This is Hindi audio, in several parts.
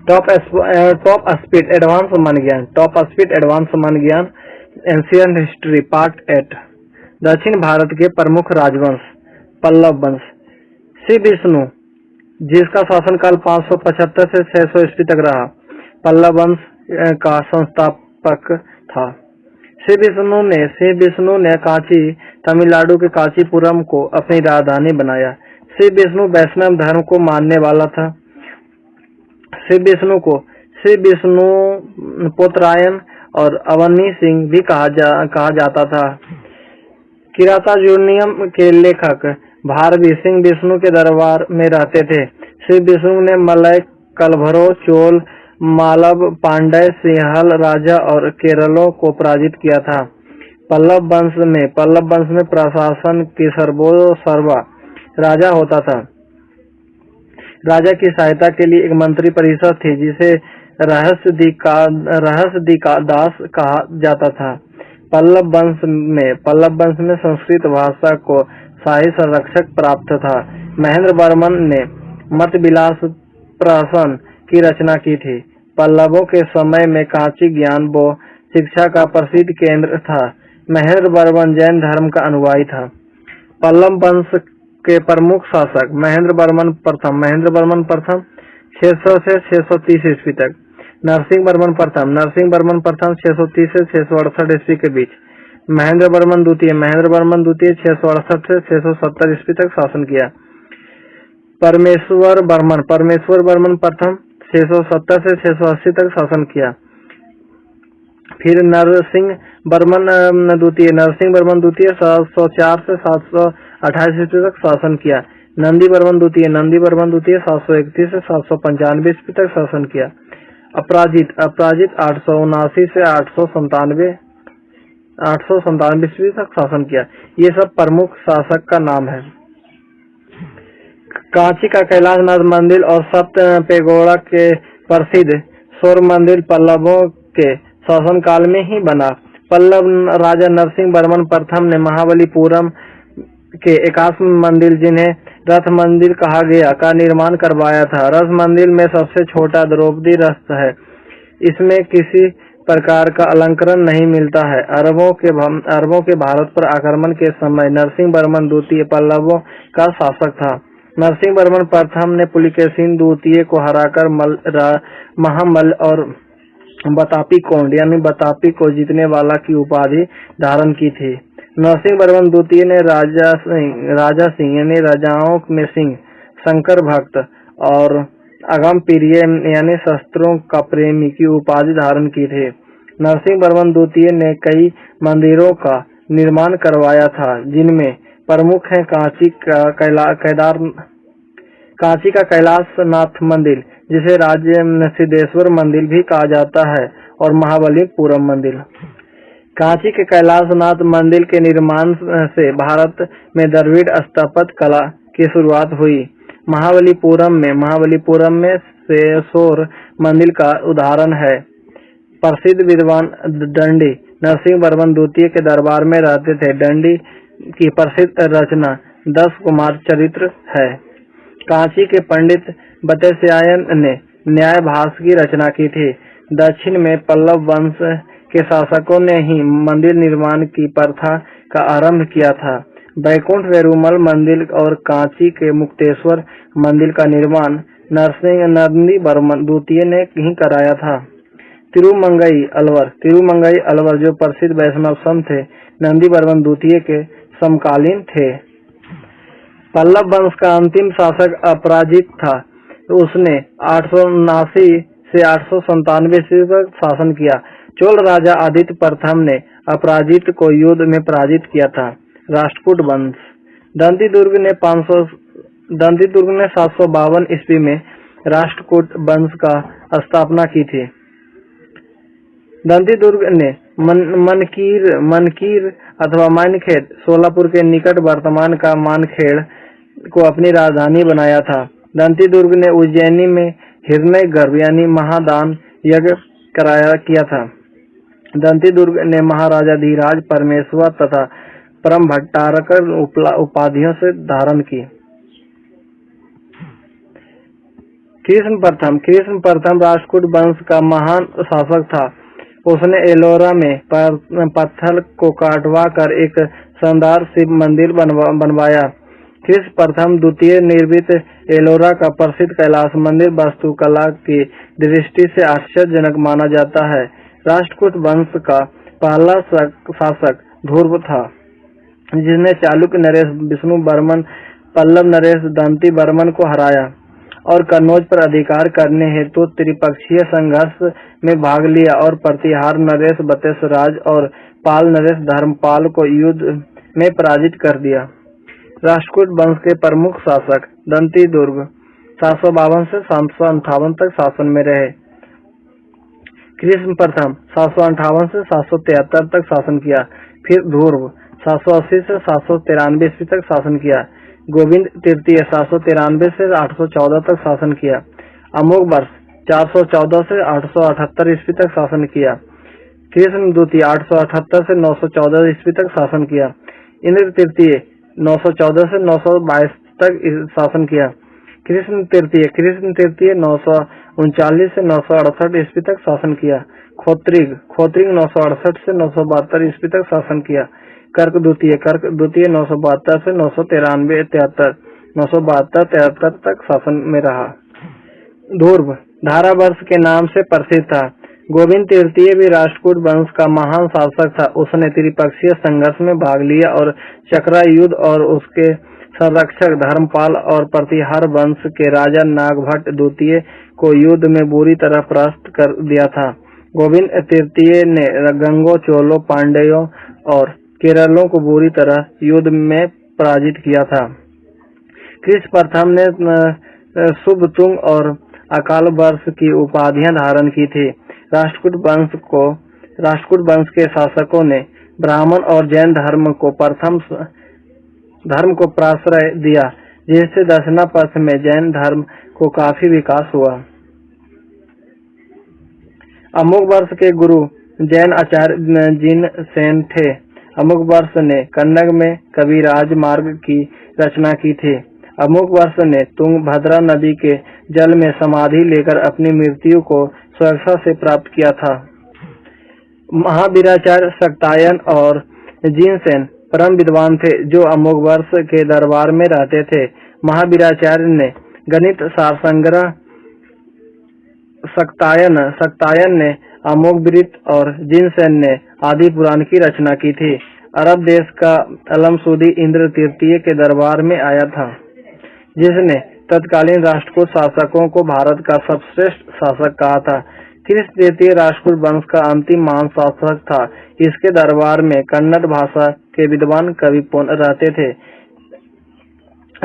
टॉप स्पीड एडवांस मन ज्ञान, टॉप स्पीड एडवांस मन ज्ञान, एंशियंट हिस्ट्री पार्ट 8। दक्षिण भारत के प्रमुख राजवंश, पल्लव वंश। श्री विष्णु, जिसका शासनकाल 575 से 600 ईस्वी तक रहा, पल्लव वंश का संस्थापक था। श्री विष्णु ने कांची, तमिलनाडु के कांचीपुरम को अपनी राजधानी बनाया। श्री विष्णु वैष्णव धर्म को मानने वाला था। श्री विष्णु पोतरायन और अवनी सिंह भी कहा जाता था। किरातार्जुनीयम के लेखक भारवी सिंह विष्णु के दरबार में रहते थे। श्री विष्णु ने मलय, कलभरों, चोल, मालव, पांड्य, सिंहल राजा और केरलों को पराजित किया था। पल्लव वंश में प्रशासन की सर्वा राजा होता था। राजा की सहायता के लिए एक मंत्री परिषद थी जिसे रहस्यदिकादास कहा जाता था। पल्लव वंश में संस्कृत भाषा को शाही संरक्षक प्राप्त था। महेंद्र वर्मन ने मतविलास प्रहसन की रचना की थी। पल्लवों के समय में कांची ज्ञान व शिक्षा का प्रसिद्ध केंद्र था। महेंद्र वर्मन जैन धर्म का अनुयायी था। पल्लव वंश के प्रमुख शासक महेंद्र वर्मन प्रथम 600 से 630 ईस्वी तक, नरसिंह वर्मन प्रथम 630 से 668 ईस्वी के बीच, महेंद्र वर्मन द्वितीय 668 से 670 ईस्वी तक शासन किया। परमेश्वर वर्मन प्रथम 670 से 680 तक शासन किया। फिर नरसिंह वर्मन द्वितीय 704 से 728 ईस्वी तक शासन किया। नंदी वर्मन द्वितीय 731 से 795 ईस्वी तक शासन किया। अपराजित 879 से 897 ईस्वी तक शासन किया। ये सब प्रमुख शासक का नाम है। कांची का कैलाशनाथ मंदिर और सप्त पेगोड़ा के प्रसिद्ध सौर मंदिर पल्लवों के शासनकाल में ही बना। पल्लव राजा नरसिंह वर्मन प्रथम ने महाबलीपुरम के एकात्म मंदिर, जिन्हें रथ मंदिर कहा गया, का निर्माण करवाया था। रथ मंदिर में सबसे छोटा द्रौपदी रथ है। इसमें किसी प्रकार का अलंकरण नहीं मिलता है। अरबों के भारत पर आक्रमण के समय नरसिंह वर्मन द्वितीय पल्लवों का शासक था। नरसिंह वर्मन प्रथम ने पुलिकेशिन द्वितीय को हराकर महामल्ल और बतापी को जीतने वाला की उपाधि धारण की थी। नरसिंह वर्मन द्वितीय ने राजा सिंह यानी राजाओं में सिंह, शंकर भक्त और अगम प्रिय यानी शस्त्रों का प्रेमी की उपाधि धारण की थी। नरसिंह वर्मन द्वितीय ने कई मंदिरों का निर्माण करवाया था, जिनमें प्रमुख हैं कांची का कैलाशनाथ मंदिर, जिसे सिद्धेश्वर मंदिर भी कहा जाता है, और महाबलीपुरम मंदिर। कांची के कैलाशनाथ मंदिर के निर्माण से भारत में द्रविड़ स्थापत्य कला की शुरुआत हुई। महाबलीपुरम में सौर मंदिर का उदाहरण है। प्रसिद्ध विद्वान दंडी नरसिंह वर्मन द्वितीय के दरबार में रहते थे। दंडी की प्रसिद्ध रचना 10 कुमार चरित्र है। कांची के पंडित बतस्यायन ने न्याय भाष्य की रचना की थी। दक्षिण में पल्लव वंश के शासकों ने ही मंदिर निर्माण की प्रथा का आरंभ किया था। बैकुंठ वेरुमल मंदिर और कांची के मुक्तेश्वर मंदिर का निर्माण नंदी वर्मन द्वितीय ने ही कराया था। तिरुमंगई अलवर जो प्रसिद्ध वैष्णव संत थे, नंदी वर्मन द्वितीय के समकालीन थे। पल्लव वंश का अंतिम शासक अपराजित था। उसने 879 से 897 ईस्वी तक शासन किया। चोल राजा आदित्य प्रथम ने अपराजित को युद्ध में पराजित किया था। राष्ट्रकूट वंश दंती दुर्ग ने 752 ईस्वी में राष्ट्रकूट वंश का स्थापना की थी। दंती दुर्ग ने मनकीर अथवा मानखेड़ सोलापुर के निकट वर्तमान का मानखेड़ को अपनी राजधानी बनाया था। दंती दुर्ग ने उज्जैनी में हिरण्यगर्भ यानी महादान यज्ञ किया था। दंती दुर्ग ने महाराजा धीराज, परमेश्वर तथा परम भट्टारक उपाधियों से धारण की। कृष्ण प्रथम राष्ट्रकूट वंश का महान शासक था। उसने एलोरा में पत्थर को काटवा कर एक शानदार शिव मंदिर बनवाया। कृष्ण प्रथम द्वितीय निर्मित एलोरा का प्रसिद्ध कैलाश मंदिर वास्तुकला की दृष्टि से आश्चर्यजनक माना जाता है। राष्ट्रकूट वंश का पहला शासक ध्रुव था, जिसने चालुक्य नरेश विष्णु बर्मन, पल्लव नरेश दंती बर्मन को हराया और कन्नौज पर अधिकार करने हेतु त्रिपक्षीय संघर्ष में भाग लिया और प्रतिहार नरेश बतेश राज और पाल नरेश धर्मपाल को युद्ध में पराजित कर दिया। राष्ट्रकूट वंश के प्रमुख शासक दंती दुर्ग 752 से 758 तक शासन में रहे। कृष्ण प्रथम 758 से 773 तक शासन किया। फिर ध्रुव 780 से 793 ईस्वी तक शासन किया। गोविंद तृतीय 793 से 814 तक शासन किया। अमोघ वर्ष 414 से 878 ईस्वी तक शासन किया। कृष्ण द्वितीय 878 से 914 ईस्वी तक शासन किया। इंद्र तृतीय 914 से 922 तक शासन किया। कृष्ण तृतीय 939 से 968 ईस्वी तक शासन किया। खोत्रिग 968 से 972 ईस्वी तक शासन किया। कर्क द्वितीय 972 से 973 तक शासन में रहा। ध्रुव धारा वर्ष के नाम से प्रसिद्ध था। गोविंद तृतीय भी राष्ट्रकूट वंश का महान शासक था। उसने त्रिपक्षीय संघर्ष में भाग लिया और चक्रा युद्ध और उसके संरक्षक धर्मपाल और प्रतिहार वंश के राजा नागभट्ट द्वितीय को युद्ध में बुरी तरह परास्त कर दिया था। गोविंद तृतीय ने गंगों, चोलों, पांड्यों और केरलों को बुरी तरह युद्ध में पराजित किया था। कृष्ण प्रथम ने शुभतुंग और अकाल वर्ष की उपाधियां धारण की थी। राष्ट्रकूट वंश के शासकों ने ब्राह्मण और जैन धर्म को प्राश्रय दिया, जिससे दक्षिणापथ में जैन धर्म को काफी विकास हुआ। अमोघ वर्ष के गुरु जैन आचार्य जिन सेन थे। अमोघ वर्ष ने कन्नड़ में कविराज मार्ग की रचना की थी। अमोघ वर्ष ने तुंगभद्रा नदी के जल में समाधि लेकर अपनी मृत्यु को स्वेच्छा से प्राप्त किया था। महावीराचार्य शाक्तायन और जिनसेन परम विद्वान थे, जो अमोघ वर्ष के दरबार में रहते थे। महावीराचार्य ने गणित सारसंग्रह, शाक्तायन ने अमोघवृत्त और जिनसेन ने आदि पुराण की रचना की थी। अरब देश का अलमसूदी इंद्र तृतीय के दरबार में आया था, जिसने तत्कालीन राष्ट्रकूट शासकों को भारत का सर्वश्रेष्ठ शासक कहा था। कृष्ण तृतीय राष्ट्रकूट वंश का अंतिम महान शासक था। इसके दरबार में कन्नड़ भाषा के विद्वान कवि पौन रहते थे।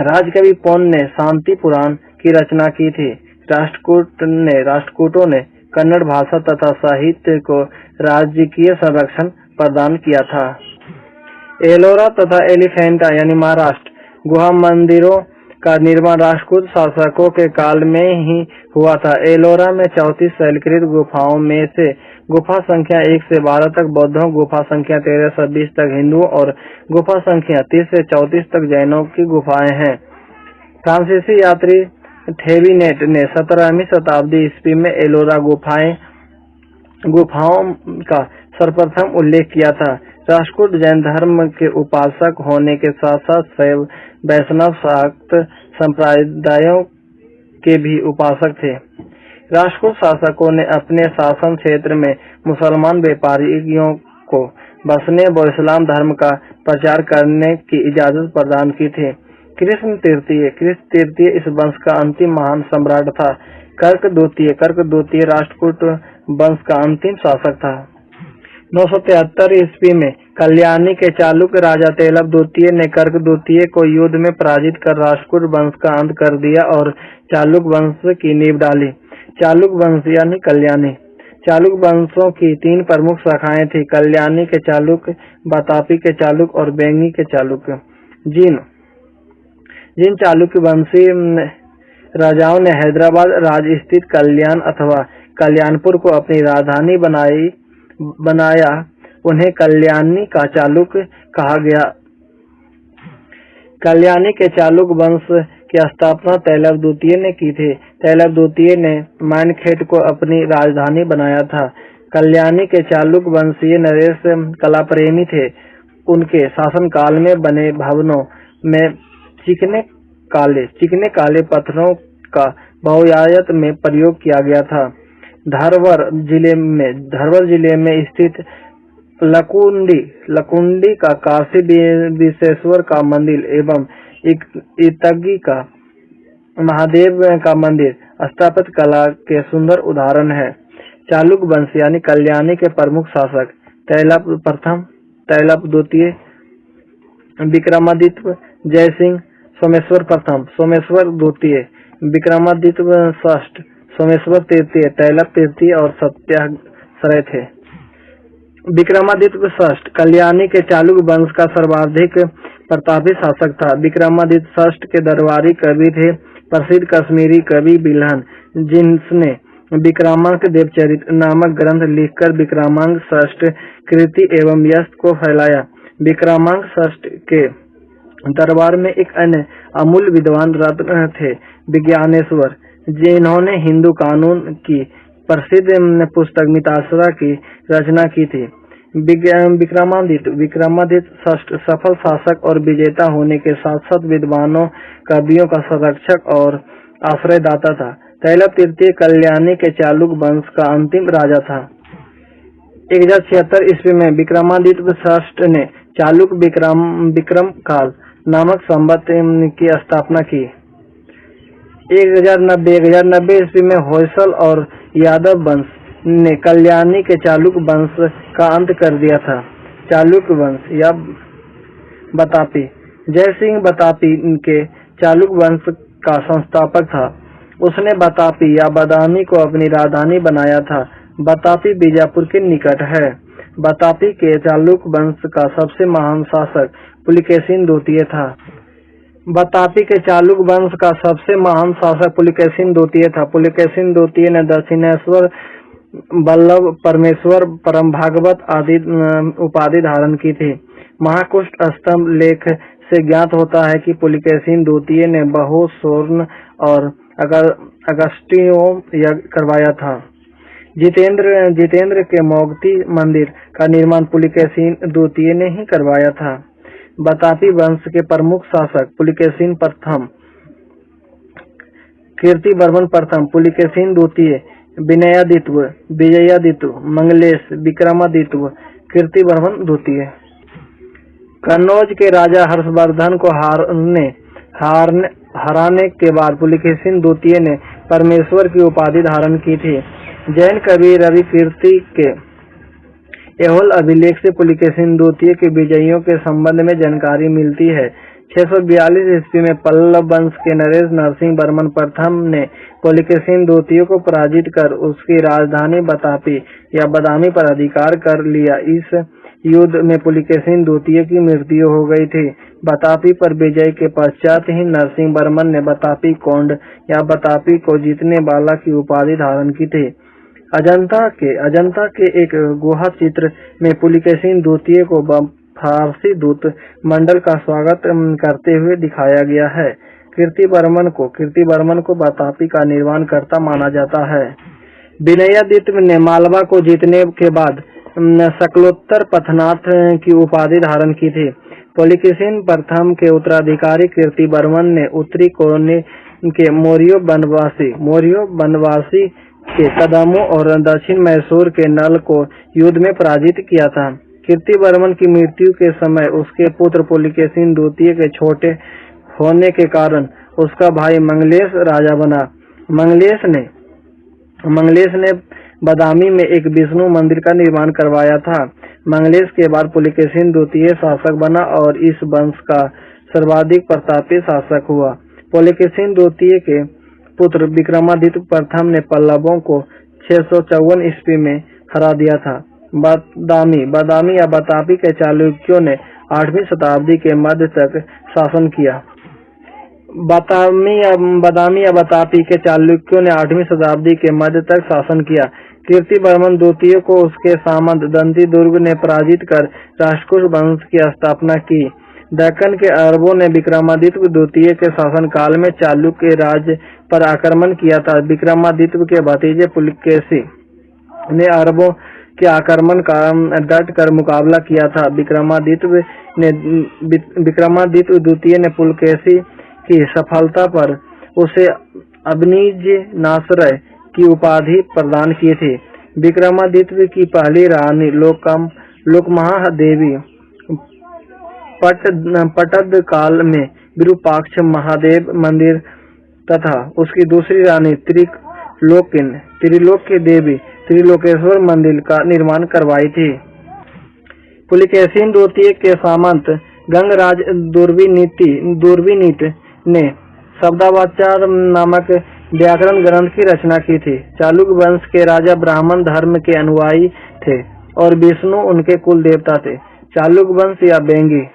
राजकवि पौन ने शांति पुराण की रचना की थी। राष्ट्रकूटों ने कन्नड़ भाषा तथा साहित्य को राजकीय संरक्षण प्रदान किया था। एलोरा तथा एलिफेंटा यानी महाराष्ट्र गुहा मंदिरों का निर्माण राष्ट्रकूट शासकों के काल में ही हुआ था। एलोरा में 34 शैलकृत गुफाओं में से गुफा संख्या 1 से 12 तक बौद्धों, गुफा संख्या 13 से 20 तक हिंदुओं और गुफा संख्या 30 से 34 तक जैनों की गुफाएं हैं। फ्रांसीसी यात्री थेविनेट ने 17वीं शताब्दी ईस्वी में एलोरा गुफाओं का सर्वप्रथम उल्लेख किया था। राष्ट्रकूट जैन धर्म के उपासक होने के साथ साथ शैव, वैष्णव, शाक्त संप्रदायों के भी उपासक थे। राष्ट्रकूट शासकों ने अपने शासन क्षेत्र में मुसलमान व्यापारियों को बसने व इस्लाम धर्म का प्रचार करने की इजाजत प्रदान की थी। कृष्ण तृतीय इस वंश का अंतिम महान सम्राट था। कर्क द्वितीय राष्ट्रकूट वंश का अंतिम शासक था। 973 ईस्वी में कल्याणी के चालुक्य राजा तेलव द्वितीय ने कर्क द्वितीय को युद्ध में पराजित कर राष्ट्रकूट वंश का अंत कर दिया और चालुक्य वंश की नींव डाली। चालुक्य वंश यानी कल्याणी। चालुक्य वंशों की 3 प्रमुख शाखाएं थी: कल्याणी के चालुक्य, वातापी के चालुक्य और बेंगी के चालुक्य। जिन चालुक्य वंशी राजाओं ने हैदराबाद राज्य स्थित कल्याण अथवा कल्याणपुर को अपनी राजधानी बनाया, उन्हें कल्याणी का चालुक्य कहा गया। कल्याणी के चालुक्य वंश की स्थापना तैलव द्वितीय ने की थी। तैलव द्वितीय ने मानखेड़ को अपनी राजधानी बनाया था। कल्याणी के चालुक्य वंशीय नरेश कला प्रेमी थे। उनके शासनकाल में बने भवनों में चिकने काले पत्थरों का बहुआयत में प्रयोग किया गया था। धरवर जिले में स्थित लकुंडी का काशी विश्वेश्वर का मंदिर एवं इतगी का महादेव का मंदिर स्थापत्य कला के सुंदर उदाहरण है। चालुक्य वंश यानी कल्याणी के प्रमुख शासक तैलव प्रथम, तैलव द्वितीय, विक्रमादित्य, जयसिंह, सोमेश्वर प्रथम, सोमेश्वर द्वितीय, विक्रमादित्य षष्ठ, सोमेश्वर तृतीय, तैलव तृतीय और सत्याग्रह थे। विक्रमादित्य षष्ठ कल्याणी के चालुक्य वंश का सर्वाधिक प्रतापी शासक था। विक्रमादित्य षष्ठ के दरबारी कवि थे प्रसिद्ध कश्मीरी कवि बिल्हन, जिसने विक्रमांक देवचरित नामक ग्रंथ लिखकर विक्रमांक षष्ठ कीर्ति एवं यश को फैलाया। विक्रमांक षष्ठ के दरबार में एक अन्य अमूल्य विद्वान रत्न थे विज्ञानेश्वर, जिन्होंने हिंदू कानून की प्रसिद्ध पुस्तक मिताक्षरा की रचना की थी। विक्रमादित्य षष्ठ सफल शासक और विजेता होने के साथ साथ विद्वानों कवियों का संरक्षक और आश्रयदाता था। तैलव तृतीय कल्याणी के चालुक्य वंश का अंतिम राजा था। 1076 ईस्वी में विक्रमादित्य षष्ठ ने चालुक्य विक्रम काल नामक संवत की स्थापना की। 1090 ईस्वी में होयसल और यादव वंश ने कल्याणी के चालुक्य वंश का अंत कर दिया था। चालुक्य वंश या बतापी जयसिंह बतापी के चालुक्य वंश का संस्थापक था। उसने बतापी या बादामी को अपनी राजधानी बनाया था। बतापी बीजापुर के निकट है। बतापी के चालुक्य वंश का सबसे महान शासक पुलकेशिन द्वितीय था। बतापी के चालुक्य वंश का सबसे महान शासक पुलकेशिन द्वितीय था। पुलकेशिन द्वितीय ने दक्षिणेश्वर, वल्लभ, परमेश्वर, परम भागवत आदि उपाधि धारण की थी। महाकुष्ठ स्तंभ लेख से ज्ञात होता है कि पुलकेशिन द्वितीय ने बहु स्वर्ण और अगस्त्यों यज्ञ करवाया था। जितेंद्र के मोगती मंदिर का निर्माण पुलकेशिन द्वितीय ने ही करवाया था। बतापी वंश के प्रमुख शासक पुलकेशिन प्रथम, कीर्तिवर्मन प्रथम, पुलकेशिन द्वितीय, विजयादित्य, मंगलेश, विक्रमादित्य, कीर्तिवर्मन द्वितीय। कन्नौज के राजा हर्षवर्धन को हराने के बाद पुलकेशिन द्वितीय ने परमेश्वर की उपाधि धारण की थी। जैन कवि रवि कीर्ति के एहोल अभिलेख से पुलकेशिन द्वितीय के विजयों के संबंध में जानकारी मिलती है। 642 ईस्वी में पल्लव वंश के नरेश नरसिंह वर्मन प्रथम ने पुलकेशिन द्वितीय को पराजित कर उसकी राजधानी बतापी या बादामी पर अधिकार कर लिया। इस युद्ध में पुलकेशिन द्वितीय की मृत्यु हो गई थी। बतापी पर विजय के पश्चात ही नरसिंह वर्मन ने बतापी कोंड या बतापी को जीतने वाला की उपाधि धारण की थी। अजंता के एक गुहा चित्र में पुलकेशिन द्वितीय को फारसी दूत मंडल का स्वागत करते हुए दिखाया गया है। कीर्तिवर्मन को बतापी का निर्माण करता माना जाता है। विनयादित्य ने मालवा को जीतने के बाद शकलोत्तर पथनाथ की उपाधि धारण की थी। पुलकेशिन प्रथम के उत्तराधिकारी कीर्तिवर्मन ने उत्तरी कोने के मौर्य वनवासी के कदमों और दक्षिण मैसूर के नल को युद्ध में पराजित किया था। कीर्तिवर्मन की मृत्यु के समय उसके पुत्र पुलकेशिन द्वितीय के छोटे होने के कारण उसका भाई मंगलेश राजा बना। मंगलेश ने बादामी में एक विष्णु मंदिर का निर्माण करवाया था। मंगलेश के बाद पुलकेशिन द्वितीय शासक बना और इस वंश का सर्वाधिक प्रतापी शासक हुआ। पुलकेशिन द्वितीय के पुत्र विक्रमादित्य प्रथम ने पल्लवों को 654 ईस्वी में हरा दिया था। बादामी या बतापी के चालुक्यों ने 8वीं शताब्दी के मध्य तक शासन किया। बादामी या बतापी के चालुक्यों ने 8वीं शताब्दी के मध्य तक शासन किया। कीर्तिवर्मन द्वितीय को उसके सामंत दंती दुर्ग ने पराजित कर राष्ट्रकूट वंश की स्थापना की। दक्कन के अरबों ने विक्रमादित्य द्वितीय के शासनकाल में चालुक्य राज्य पर आक्रमण किया था। विक्रमादित्य के भतीजे पुलकेशी ने अरबों के आक्रमण का डट कर मुकाबला किया था। विक्रमादित्य द्वितीय ने पुलकेशी की सफलता पर उसे अबनीज नासरय की उपाधि प्रदान की थी। विक्रमादित्य की पहली रानी लोकमहा देवी पटद काल में विरूपाक्ष महादेव मंदिर तथा उसकी दूसरी रानी त्रिलोक्य देवी त्रिलोकेश्वर मंदिर का निर्माण करवाई थी। पुलकेशिन द्वितीय के सामंत गंगराज दुर्विनीत ने शब्दावतार नामक व्याकरण ग्रंथ की रचना की थी। चालुक्य वंश के राजा ब्राह्मण धर्म के अनुयायी थे और विष्णु उनके कुल देवता थे। चालुक्य वंश या बेंगी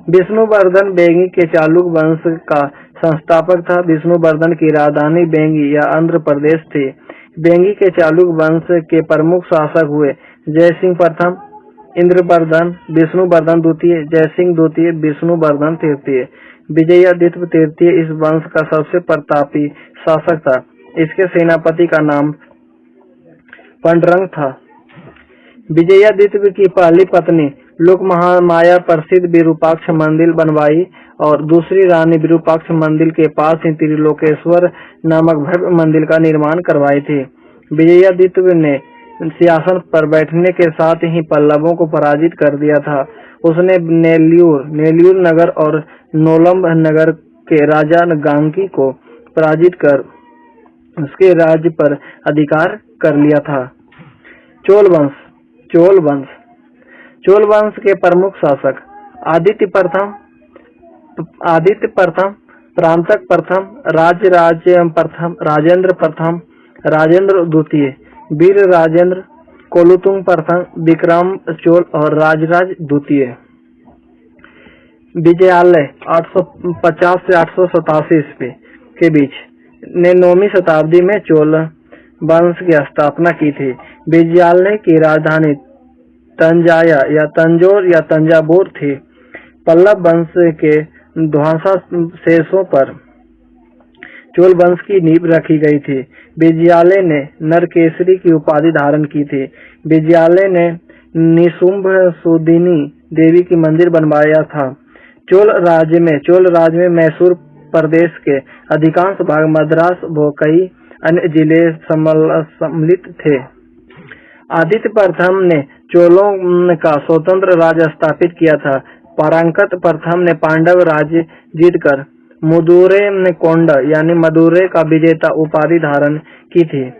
विष्णुवर्धन बेंगी के चालुक्य वंश का संस्थापक था। विष्णुवर्धन की राजधानी बेंगी या आंध्र प्रदेश थी। बेंगी के चालुक्य वंश के प्रमुख शासक हुए जयसिंह प्रथम, इंद्रवर्धन, विष्णुवर्धन द्वितीय, जयसिंह द्वितीय, विष्णुवर्धन तृतीय। विजयादित्य तृतीय इस वंश का सबसे प्रतापी शासक था। इसके सेनापति का नाम पंडरंग था। विजयादित्य की पहली पत्नी लोकमाया प्रसिद्ध विरूपाक्ष मंदिर बनवाई और दूसरी रानी विरूपाक्ष मंदिर के पास ही त्रिलोकेश्वर नामक भव्य मंदिर का निर्माण करवाई थी। विजयादित्य ने सिंहासन पर बैठने के साथ ही पल्लवों को पराजित कर दिया था। उसने नेल्लूर नगर और नोलंब नगर के राजा गांगी को पराजित कर उसके राज्य पर अधिकार कर लिया था। चोल वंश के प्रमुख शासक आदित्य प्रथम, परांतक प्रथम, राजेंद्र प्रथम, राजेंद्र द्वितीय, वीर राजेंद्र, कोलुतुंग प्रथम, विक्रम चोल और राजराज द्वितीय। विजयालय 850 से 887 ईस्वी के बीच ने 9वीं शताब्दी में चोल वंश की स्थापना की थी। विजयालय की राजधानी तंजाया या तंजौर या तंजावुर थी। पल्लव वंश के ध्वंसावशेषों पर चोल वंश की नींव रखी गई थी। विजयालय ने नरकेसरी की उपाधि धारण की थी। विजयालय ने निशुंभ सुदिनी देवी की मंदिर बनवाया था। चोल राज्य में मैसूर प्रदेश के अधिकांश भाग, मद्रास व कई अन्य जिले सम्मिलित थे। आदित्य प्रथम ने चोलों का स्वतंत्र राज्य स्थापित किया था। परांकत प्रथम ने पांडव राज्य जीतकर मदुरै कोंड यानी मदुरै का विजेता उपाधि धारण की थी।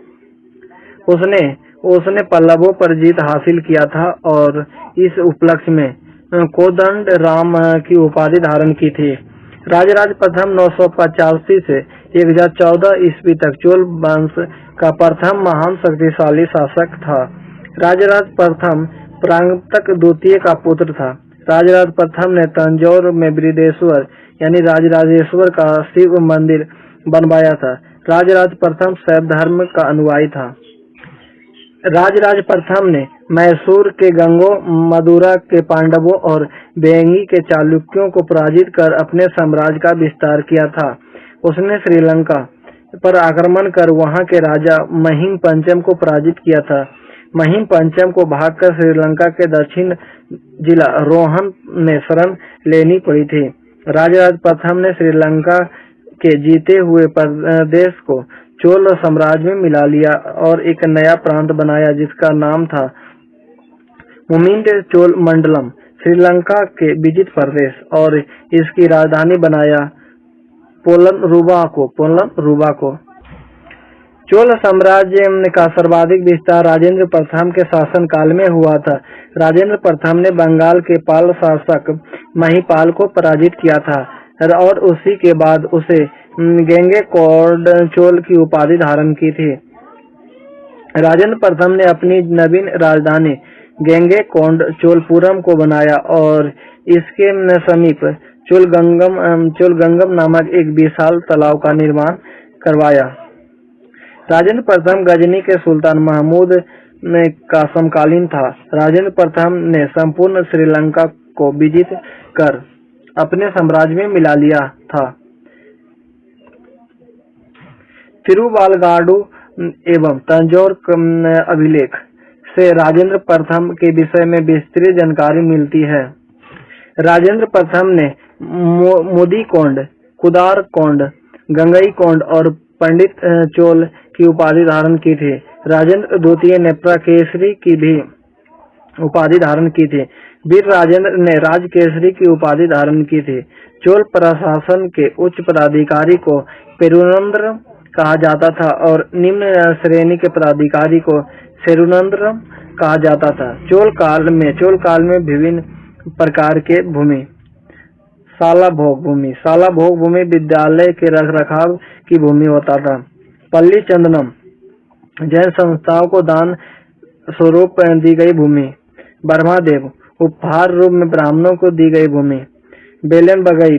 उसने पल्लवों पर जीत हासिल किया था और इस उपलक्ष्य में कोदंड राम की उपाधि धारण की थी। राजराज प्रथम 985 से 1014 ईस्वी तक चोल वंश का प्रथम महान शक्तिशाली शासक था। राजराज प्रथम परांतक द्वितीय का पुत्र था। राजराज प्रथम ने तंजौर में बृहदेश्वर यानी राजराजेश्वर का शिव मंदिर बनवाया था। राजराज प्रथम शैव धर्म का अनुयायी था। राजराज प्रथम ने मैसूर के गंगों, मदुरा के पांडवों और बेंगी के चालुक्यों को पराजित कर अपने साम्राज्य का विस्तार किया था। उसने श्रीलंका पर आक्रमण कर वहां के राजा महिम पंचम को पराजित किया था। महिम पंचम को भागकर श्रीलंका के दक्षिण जिला रोहन में शरण लेनी पड़ी थी। राजराज प्रथम ने श्रीलंका के जीते हुए प्रदेश को चोल साम्राज्य में मिला लिया और एक नया प्रांत बनाया जिसका नाम था मुमिंड चोल मंडलम। श्रीलंका के विजित प्रदेश और इसकी राजधानी बनाया पोलन रुबा को। चोल साम्राज्य का सर्वाधिक विस्तार राजेंद्र प्रथम के शासन काल में हुआ था। राजेंद्र प्रथम ने बंगाल के पाल शासक महिपाल को पराजित किया था और उसी के बाद उसे गेंगेकोंड चोल की उपाधि धारण की थी। राजेंद्र प्रथम ने अपनी नवीन राजधानी गेंगेकोंड चोलपुरम को बनाया और इसके समीप चोलगंगम नामक एक विशाल तालाब का निर्माण करवाया। राजेंद्र प्रथम गजनी के सुल्तान महमूद का समकालीन था। राजेंद्र प्रथम ने संपूर्ण श्रीलंका को विजित कर अपने साम्राज्य में मिला लिया था। तिरुवालगाडु एवं तंजौर अभिलेख से राजेंद्र प्रथम के विषय में विस्तृत जानकारी मिलती है। राजेंद्र प्रथम ने मुदीकोंड, कुदारकोंड, गंगईकोंड और पंडित चोल की उपाधि धारण की थी। राजेंद्र द्वितीय ने प्रकेसरी की भी उपाधि धारण की थी। वीर राजेंद्र ने राजकेसरी की उपाधि धारण की थी। चोल प्रशासन के उच्च पदाधिकारी को पेरुनंद्र कहा जाता था और निम्न श्रेणी के पदाधिकारी को सेरुनंद्र कहा जाता था। चोल काल में विभिन्न प्रकार के भूमि। शाला भोग भूमि विद्यालय के रखरखाव की भूमि होता था। पल्ली चंदनम जैन संस्थाओं को दान स्वरूप दी गई भूमि। ब्रह्मादेव उपहार रूप में ब्राह्मणों को दी गई भूमि। बेलन बगई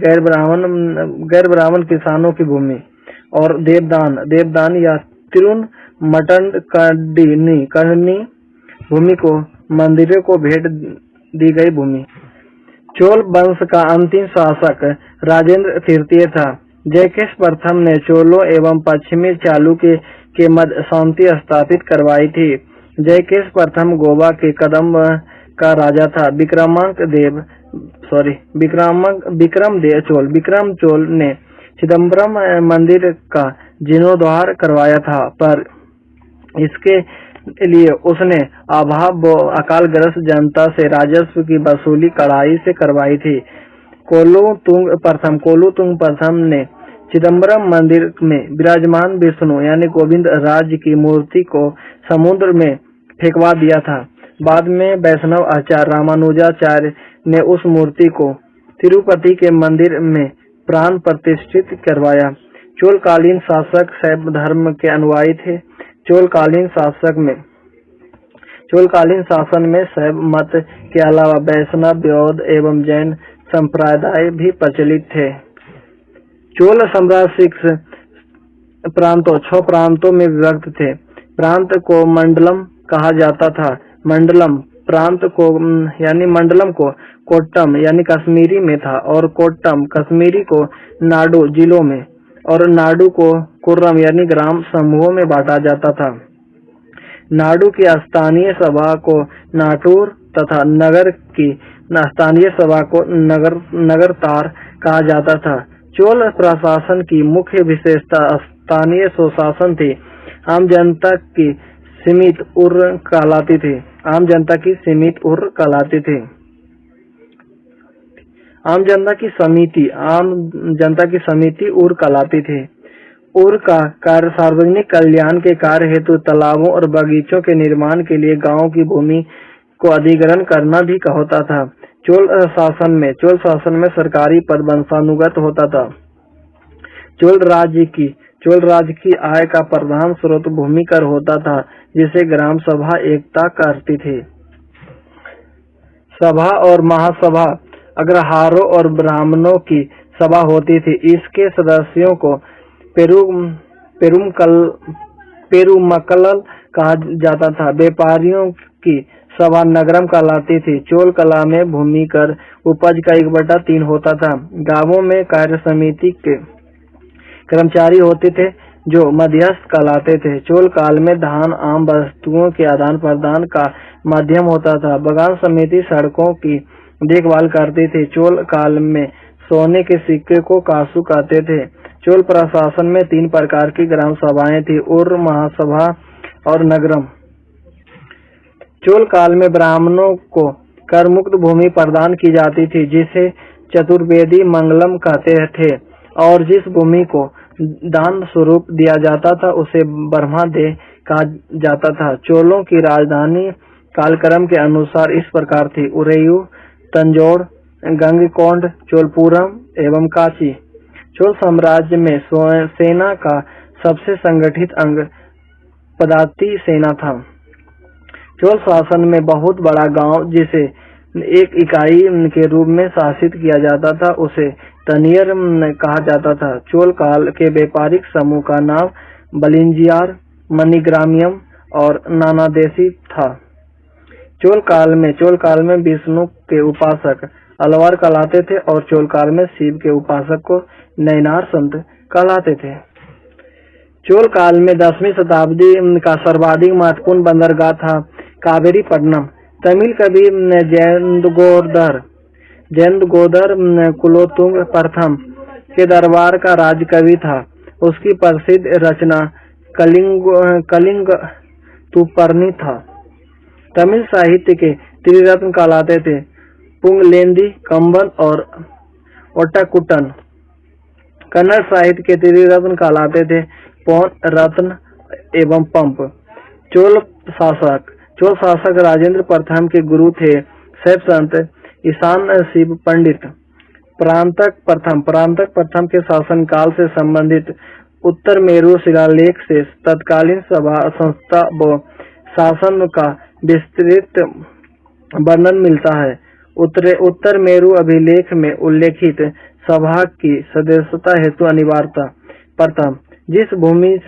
गैर ब्राह्मण किसानों की भूमि। और देवदान या तिरुन मटन करनी भूमि को मंदिरों को भेंट दी गई भूमि। चोल वंश का अंतिम शासक राजेंद्र तृतीय था। जयकेश प्रथम ने चोलों एवं पश्चिमी चालुक्य के मध्य शांति स्थापित करवाई थी। जयकेश प्रथम गोवा के कदंब का राजा था। विक्रम चोल ने चिदम्बरम मंदिर का जीर्णोद्धार करवाया था, पर इसके लिए उसने अकालग्रस्त जनता से राजस्व की वसूली कड़ाई से करवाई थी। कोलुतुंग प्रथम ने चिदम्बरम मंदिर में विराजमान विष्णु यानी गोविंद राज की मूर्ति को समुद्र में फेंकवा दिया था। बाद में वैष्णव आचार्य रामानुजाचार्य ने उस मूर्ति को तिरुपति के मंदिर में प्राण प्रतिष्ठित करवाया। चोलकालीन शासक शैव धर्म के अनुयायी थे। चोलकालीन शासन में शैव मत के अलावा वैष्णव, बौद्ध एवं जैन संप्रदाय भी प्रचलित थे। चोल साम्राज्य 6 प्रांतों में विभक्त थे। प्रांत को मंडलम कहा जाता था। मंडलम को कोट्टम यानी कश्मीरी में था और कोट्टम कश्मीरी को नाडु जिलों में और नाडु को कुर्रम यानी ग्राम समूहों में बांटा जाता था। नाडु की स्थानीय सभा को नाटूर तथा नगर की स्थानीय सभा को नगरतार कहा जाता था। चोल प्रशासन की मुख्य विशेषता स्थानीय स्वशासन थी। आम जनता की सीमित उर कहलाती थी। आम जनता की समिति उर कहलाती थी। उर का कार्य सार्वजनिक कल्याण के कार्य हेतु तालाबों और बगीचों के निर्माण के लिए गांव की भूमि को अधिग्रहण करना भी होता था। चोल शासन में सरकारी पद वंशानुगत होता था। चोल राज्य की आय का प्रधान स्रोत भूमि कर होता था, जिसे ग्राम सभा एकता करती थी। सभा और महासभा अग्रहारों और ब्राह्मणों की सभा होती थी। इसके सदस्यों को पेरुमक्कल कहा जाता था। व्यापारियों की सभा नगरम कहलाती थी। चोल कला में भूमि कर उपज का 1/3 होता था। गांवों में कार्य समिति के कर्मचारी होते थे जो मध्यस्थ कहलाते थे। चोल काल में धान आम वस्तुओं के आदान प्रदान का माध्यम होता था। बगान समिति सड़कों की देखभाल करती थी। चोल काल में सोने के सिक्के को कासू कहते थे। चोल प्रशासन में 3 प्रकार की ग्राम सभाएं थी, उर, महासभा और नगरम। चोल काल में ब्राह्मणों को कर मुक्त भूमि प्रदान की जाती थी, जिसे चतुर्वेदी मंगलम कहते थे, और जिस भूमि को दान स्वरूप दिया जाता था उसे ब्रह्मादेव कहा जाता था। चोलों की राजधानी कालक्रम के अनुसार इस प्रकार थी: उरेयू, तंजौर, गंगकोंड, चोलपुरम एवं काशी। चोल साम्राज्य में सेना का सबसे संगठित अंग पदाति सेना था। चोल शासन में बहुत बड़ा गांव जिसे एक इकाई के रूप में शासित किया जाता था उसे तनियर कहा जाता था। चोल काल के व्यापारिक समूह का नाम बलिंजियार, मणिग्रामियम और नानादेशी था। चोल काल में विष्णु के उपासक अलवार कहलाते थे और चोल काल में शिव के उपासक को नैनार संत कहलाते थे। चोल काल में 10वीं शताब्दी का सर्वाधिक महत्वपूर्ण बंदरगाह था कावेरीपट्टनम। तमिल कवि जयंतगोदर कुलोत्तुंग प्रथम के दरबार का राजकवि था। उसकी प्रसिद्ध रचना कलिंग तुपर्णी था। तमिल साहित्य के त्रिरत्न कहलाते थे पुंगलेंदी, कंबन और ओट्टाकुट्टन। कन्नड़ साहित्य के त्रिरत्न कहलाते थे पौन, रत्न एवं पंप। चोल शासक राजेंद्र प्रथम के गुरु थे शैव संत ईशान शिव पंडित। परांतक प्रथम के शासनकाल से संबंधित उत्तर मेरू शिलालेख से तत्कालीन सभा संस्था व शासन का विस्तृत वर्णन मिलता है। उत्तर मेरू अभिलेख में उल्लेखित सभा की सदस्यता हेतु अनिवार्यता। प्रथम, जिस भूमि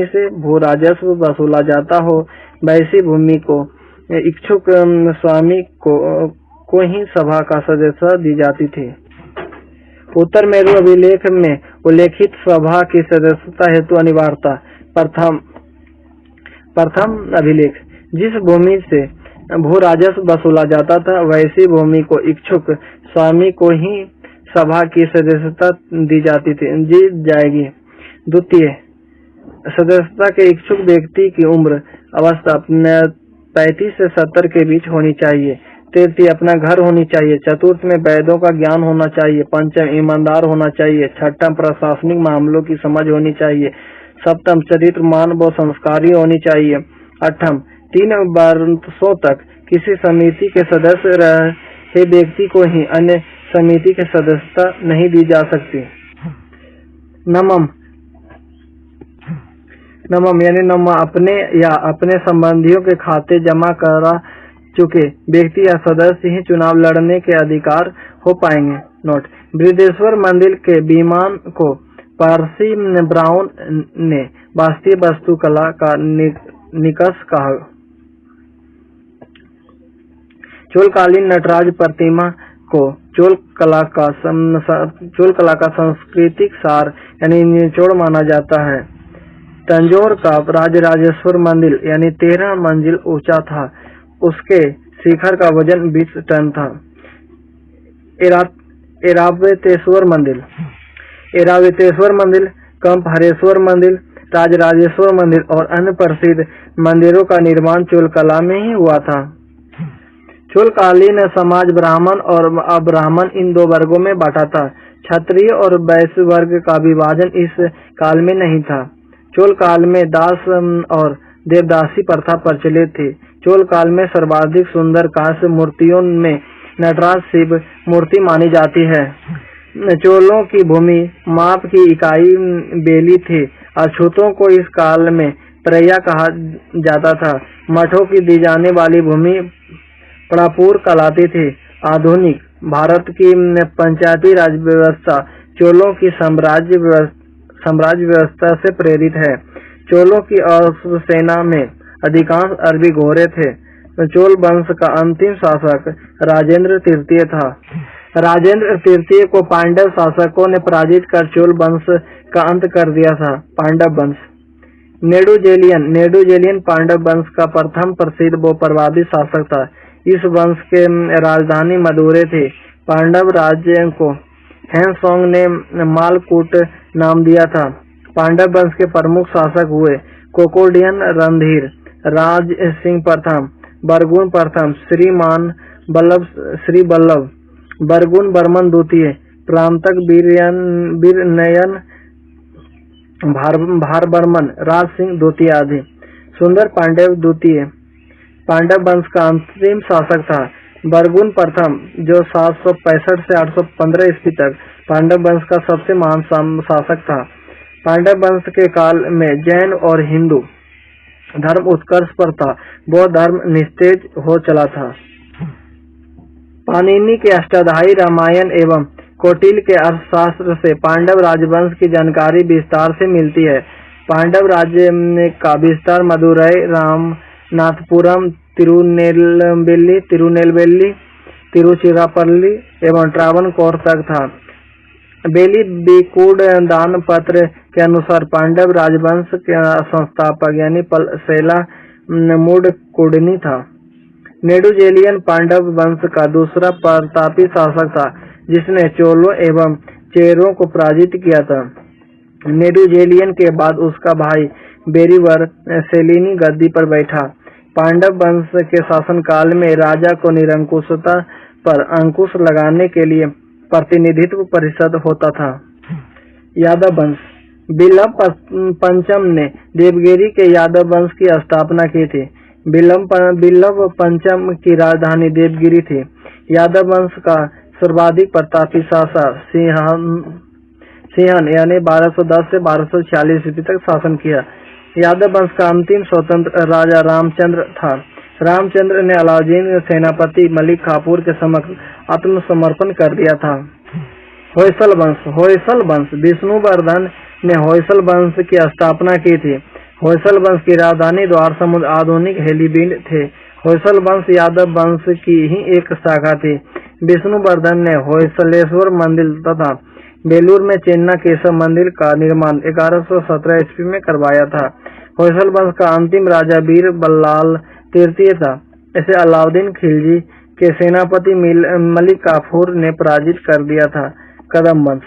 से भू राजस्व वसूला जाता हो वैसी भूमि को इच्छुक स्वामी को ही सभा का सदस्य दी जाती थी। उत्तर मेरू अभिलेख में उल्लेखित सभा की सदस्यता हेतु अनिवार्यता। प्रथम अभिलेख, जिस भूमि से भू राजस्व वसूला जाता था वैसी भूमि को इच्छुक स्वामी को ही सभा की सदस्यता दी जाएगी। द्वितीय, सदस्यता के इच्छुक व्यक्ति की उम्र अवस्था 35 से 70 के बीच होनी चाहिए। तृतीय, अपना घर होनी चाहिए। चतुर्थ में वेदों का ज्ञान होना चाहिए। पंचम, ईमानदार होना चाहिए। छठम, प्रशासनिक मामलों की समझ होनी चाहिए। सप्तम, चरित्रमान व संस्कारी होनी चाहिए। आठम, 3 वर्षों तक किसी समिति के सदस्य रहे व्यक्ति को ही अन्य समिति के सदस्यता नहीं दी जा सकती। नवम यानी अपने या अपने संबंधियों के खाते जमा करा चुके व्यक्ति या सदस्य ही चुनाव लड़ने के अधिकार हो पाएंगे। नोट, बृहदेश्वर मंदिर के विमान को पारसी ब्राउन ने वास्तविक वास्तुकला का निकष कहा। चोलकालीन नटराज प्रतिमा को चोल कला का सांस्कृतिक सार यानी निचोड़ माना जाता है। तंजौर का राजराजेश्वर मंदिर यानी 13 मंजिल ऊंचा था। उसके शिखर का वजन 20 टन था। एरावतेश्वर मंदिर, कंपहरेश्वर मंदिर, राजराजेश्वर मंदिर और अन्य प्रसिद्ध मंदिरों का निर्माण चोल कला में ही हुआ था। चोलकालीन समाज ब्राह्मण और अब्राह्मण इन 2 वर्गों में बांटा था। क्षत्रिय और वैश्य वर्ग का विभाजन इस काल में नहीं था। चोल काल में दास और देवदासी प्रथा प्रचलित थी। चोल काल में सर्वाधिक सुंदर कांस्य मूर्तियों में नटराज शिव मूर्ति मानी जाती है। चोलों की भूमि माप की इकाई बेली थी। अछूतों को इस काल में प्रया कहा जाता था। मठों की दी जाने वाली भूमि पड़ापुर कहलाती थी। आधुनिक भारत की पंचायती राज व्यवस्था चोलों की साम्राज्य व्यवस्था से प्रेरित है। चोलों की सेना में अधिकांश अरबी घोड़े थे। चोल वंश का अंतिम शासक राजेंद्र तृतीय था। राजेंद्र तृतीय को पांडव शासकों ने पराजित कर चोल वंश का अंत कर दिया था। पांडव वंश। नेडुजेलियन पांडव वंश का प्रथम प्रसिद्ध व प्रभावी शासक था। इस वंश के राजधानी मदुरै थी। पांडव राज्य को हैंसोंग ने मालकूट नाम दिया था। पांडव वंश के प्रमुख शासक हुए कोकोडियन रणधीर, राज सिंह प्रथम, बरगुन प्रथम, श्री बल्लभ, बरगुन बर्मन द्वितीय, प्रांतक वीरनयन भारबर्मन, राज सिंह द्वितीय आदि। सुंदर पांडव द्वितीय पांडव वंश का अंतिम शासक था। बरगुन प्रथम जो 765 से 815 ईस्वी तक पांडव वंश का सबसे महान शासक था। पांडव वंश के काल में जैन और हिंदू धर्म उत्कर्ष पर था। बौद्ध धर्म निस्तेज हो चला था। पाणिनि के अष्टाध्यायी रामायण एवं कौटिल्य के अर्थशास्त्र से पांडव राजवंश की जानकारी विस्तार से मिलती है। पांडव राज्य का विस्तार मदुरै, रामनाथपुरम, तिरुनेलवेली, तिरुचिरापल्ली एवं ट्रावणकोर तक था। बेली बिकुड दान पत्र के अनुसार पांडव राजवंश के संस्थापक यानी सेला मुडकुडनी था। नेडुजेलियन पांडव वंश का दूसरा प्रतापी शासक था जिसने चोलों एवं चेरों को पराजित किया था। नेडुजेलियन के बाद उसका भाई बेरीवर सेलिनी गद्दी पर बैठा। पांडव वंश के शासनकाल में राजा को निरंकुशता पर अंकुश लगाने के लिए प्रतिनिधित्व परिषद होता था। यादव वंश। बिल्लभ पंचम ने देवगिरी के यादव वंश की स्थापना की थी। बिल्लभ पंचम की राजधानी देवगिरी थी। यादव वंश का सर्वाधिक प्रतापी शासक सिंहन यानी 1210 से 1246 ईस्वी तक शासन किया। यादव वंश का अंतिम स्वतंत्र राजा रामचंद्र था। रामचंद्र ने अलाउद्दीन सेनापति मलिक काफूर के समक्ष आत्मसमर्पण कर दिया था। होयसल वंश। होयसल वंश। विष्णुवर्धन ने होयसल वंश की स्थापना की थी। होयसल वंश की राजधानी द्वार समुद्र आधुनिक हेलीबीड थे। होयसल वंश यादव वंश की ही एक शाखा थी। विष्णुवर्धन ने होयसलेश्वर मंदिर तथा बेलूर में चेन्ना केशव मंदिर का निर्माण 1117 ईस्वी में करवाया था। होयसल वंश का अंतिम राजा वीर बल्लाल तृतीय था। इसे अलाउद्दीन खिलजी के सेनापति मलिक काफूर ने पराजित कर दिया था। कदम वंश।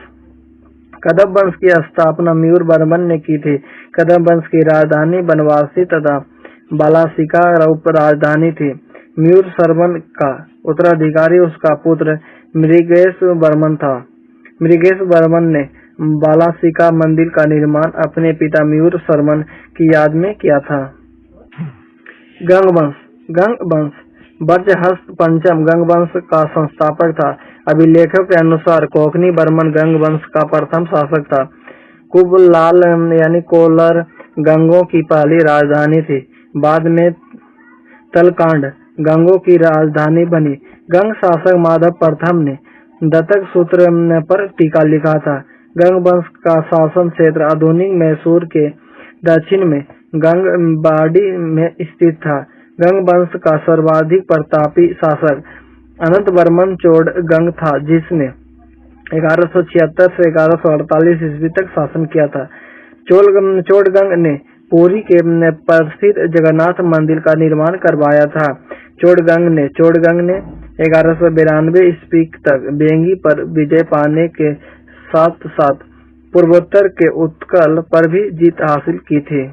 कदम वंश की स्थापना मयूर वर्मन ने की थी। कदम वंश की राजधानी बनवासी तथा बालासिका राजधानी थी। मयूर वर्मन का उत्तराधिकारी उसका पुत्र मृगेश वर्मन था। मृगेश वर्मन ने बालासिका मंदिर का निर्माण अपने पिता मयूर वर्मन की याद में किया था। गंग वंश। गंग वंश ब्रजहस्त पंचम गंग वंश का संस्थापक था। अभिलेखों के अनुसार कोकनी बर्मन गंग वंश का प्रथम शासक था। कुबलाल यानी कोलर गंगों की पहली राजधानी थी। बाद में तलकांड गंगों की राजधानी बनी। गंग शासक माधव प्रथम ने दत्तक सूत्र पर टीका लिखा था। गंग वंश का शासन क्षेत्र आधुनिक मैसूर के दक्षिण में गंगबाड़ी में स्थित था। गंग वंश का सर्वाधिक प्रतापी शासक अनंत वर्मन चोड़गंग था जिसने 1176 से 1148 ईस्वी तक शासन किया था। चोड़गंग ने पुरी के प्रसिद्ध जगन्नाथ मंदिर का निर्माण करवाया था। चोड़गंग ने 1192 ईस्वी तक बेंगी पर विजय पाने के साथ साथ पूर्वोत्तर के उत्कल पर भी जीत हासिल की थी।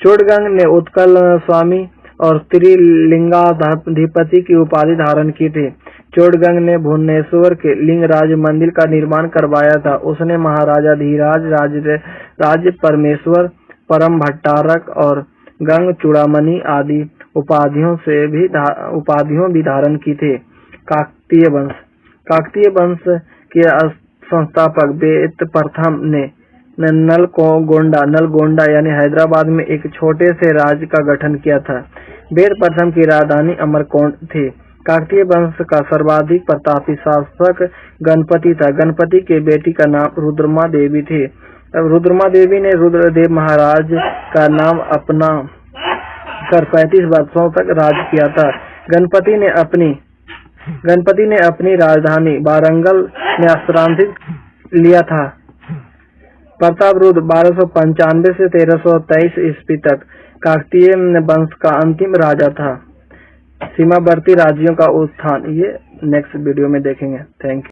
चोड़गंग ने उत्कल स्वामी और त्रिलिंगाधिपति की उपाधि धारण की थी। चोड़गंग ने भुवनेश्वर के लिंगराज मंदिर का निर्माण करवाया था। उसने महाराजा धीराज, राज परमेश्वर, परम भट्टारक और गंग चूड़ामणि आदि उपाधियों भी धारण की थी। काकतीय वंश। काकतीय वंश के संस्थापक बेत प्रथम ने नलगोंडा यानी हैदराबाद में एक छोटे से राज्य का गठन किया था। बेत प्रथम की राजधानी अमरकोंड थी। काकतीय वंश का सर्वाधिक प्रतापी शासक गणपति था। गणपति की बेटी का नाम रुद्रमा देवी थी। रुद्रमा देवी ने रुद्रदेव महाराज का नाम अपना कर 35 वर्षों तक राज किया था। गणपति ने अपनी राजधानी वारंगल में स्थानांतरित लिया था। प्रतापरुद्र 1295 से 1323 ईस्वी तक काकतीय वंश का अंतिम राजा था। सीमावर्ती राज्यों का उत्थान ये नेक्स्ट वीडियो में देखेंगे। Thank you.